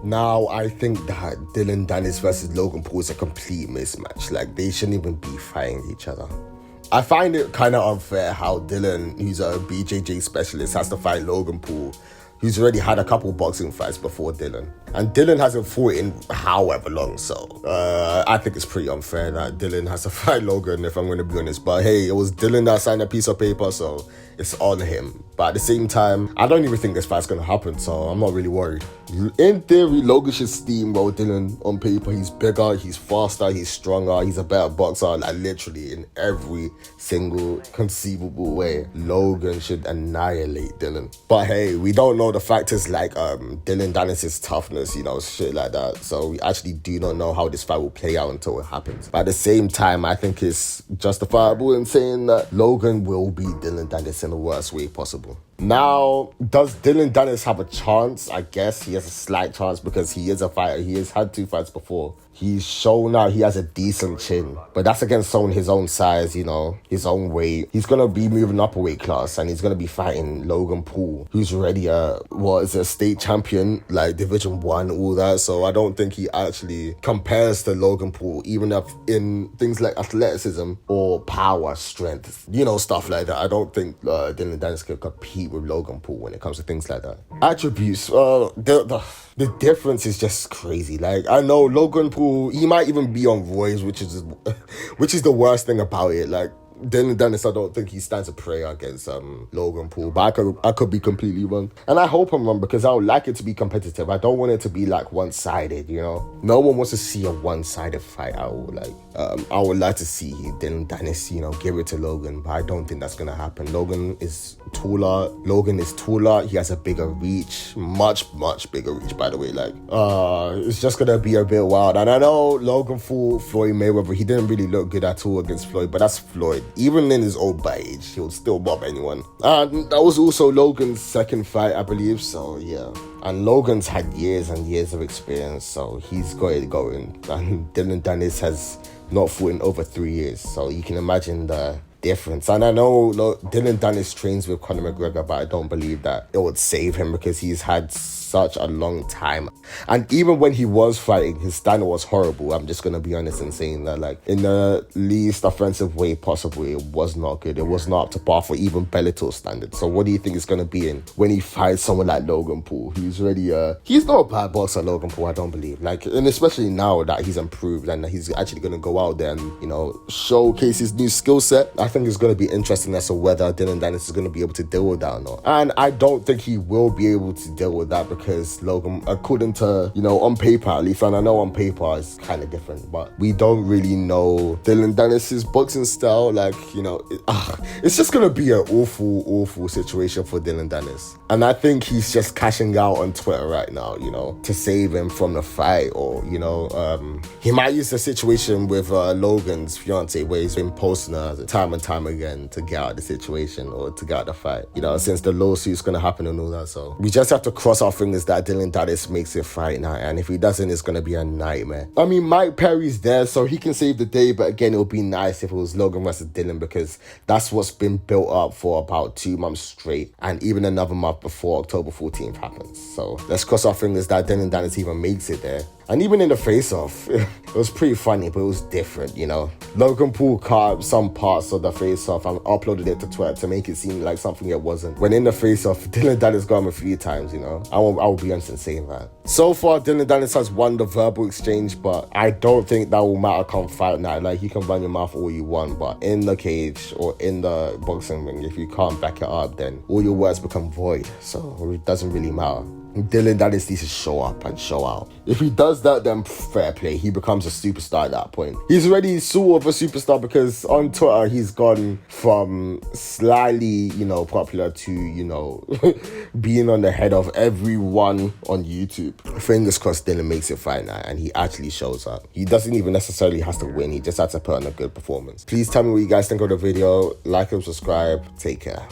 Now, I think that Dillon Danis versus Logan Paul is a complete mismatch. Like, they shouldn't even be fighting each other. I find it kind of unfair how Dillon, who's a BJJ specialist, has to fight Logan Paul, who's already had a couple boxing fights before Dillon. And Dillon hasn't fought in however long, so I think it's pretty unfair that Dillon has to fight Logan, if I'm going to be honest. But hey, it was Dillon that signed a piece of paper, so it's on him. But at the same time, I don't even think this fight's going to happen, so I'm not really worried. In theory, Logan should steamroll Dillon on paper. He's bigger, he's faster, he's stronger, he's a better boxer. Like, literally in every single conceivable way, Logan should annihilate Dillon. But hey, we don't know the factors like Dillon Danis' toughness, you know, shit like that. So we actually do not know how this fight will play out until it happens. But at the same time, I think it's justifiable in saying that Logan will beat Dillon Danis in the worst way possible. Now, does Dillon Danis have a chance? I guess he has a slight chance because he is a fighter. He has had 2 fights before. He's shown now he has a decent chin, but that's against someone his own size, you know, his own weight. He's going to be moving up a weight class and he's going to be fighting Logan Paul, who's already a state champion, like Division 1, all that. So I don't think he actually compares to Logan Paul, even if in things like athleticism or power, strength, you know, stuff like that. I don't think Dillon Danis can compete with Logan Paul when it comes to things like that. Attributes, the difference is just crazy. Like, I know Logan Paul, he might even be on roids, which is the worst thing about it. Like, Dillon Danis, I don't think he stands a prayer against Logan Paul, but I could be completely wrong. And I hope I'm wrong because I would like it to be competitive. I don't want it to be like one-sided, you know? No one wants to see a one-sided fight. I would like to see Dillon Danis, you know, give it to Logan, but I don't think that's gonna happen. Logan is taller. He has a bigger reach, much bigger reach, by the way. Like, it's just gonna be a bit wild. And I know Logan fought Floyd Mayweather. He didn't really look good at all against Floyd, but that's Floyd. Even in his old age, he'll still mob anyone. And that was also Logan's second fight, I believe. So yeah. And Logan's had years and years of experience, so he's got it going. And Dillon Danis has not fought in over 3 years, so you can imagine the difference. And I know Dillon Danis trains with Conor McGregor, but I don't believe that it would save him because he's had such a long time. And even when he was fighting, his standard was horrible. I'm just gonna be honest in saying that, like, in the least offensive way possible, it was not good. It was not up to par for even Bellator standards. So what do you think it's gonna be in when he fights someone like Logan Paul, who's really he's not a bad boxer, Logan Paul, I don't believe. Like, and especially now that he's improved and he's actually gonna go out there and, you know, showcase his new skill set. I think it's gonna be interesting as to whether Dillon Danis is gonna be able to deal with that or not. And I don't think he will be able to deal with that because Logan, according to, you know, on paper at least, and I know on paper it's kind of different, but we don't really know Dillon Danis' boxing style. Like, you know, it's just gonna be an awful situation for Dillon Danis. And I think he's just cashing out on Twitter right now, you know, to save him from the fight, or, you know, he might use the situation with Logan's fiance where he's been posting her time and time again to get out of the situation or to get out of the fight, you know, since the lawsuit's gonna happen and all that. So we just have to cross our fingers that Dillon Danis makes it fight night, and if he doesn't, it's gonna be a nightmare. I mean, Mike Perry's there, so he can save the day, but again, it would be nice if it was Logan versus Dillon, because that's what's been built up for about 2 months straight, and even another month before October 14th happens. So let's cross our fingers that Dillon Danis even makes it there. And even in the face-off, it was pretty funny, but it was different, you know. Logan Paul cut some parts of the face-off and uploaded it to Twitter to make it seem like something it wasn't. When in the face-off, Dillon Danis got him a few times, you know. I will be honest in saying that. So far, Dillon Danis has won the verbal exchange, but I don't think that will matter come fight night. Like, you can run your mouth all you want, but in the cage or in the boxing ring, if you can't back it up, then all your words become void. So it doesn't really matter. Dillon Danis needs to show up and show out. If he does that, then fair play. He becomes a superstar at that point. He's already sort of a superstar because on Twitter, he's gone from slightly, you know, popular to, you know, being on the head of everyone on YouTube. Fingers crossed Dillon makes it fight night and he actually shows up. He doesn't even necessarily have to win. He just has to put on a good performance. Please tell me what you guys think of the video. Like and subscribe. Take care.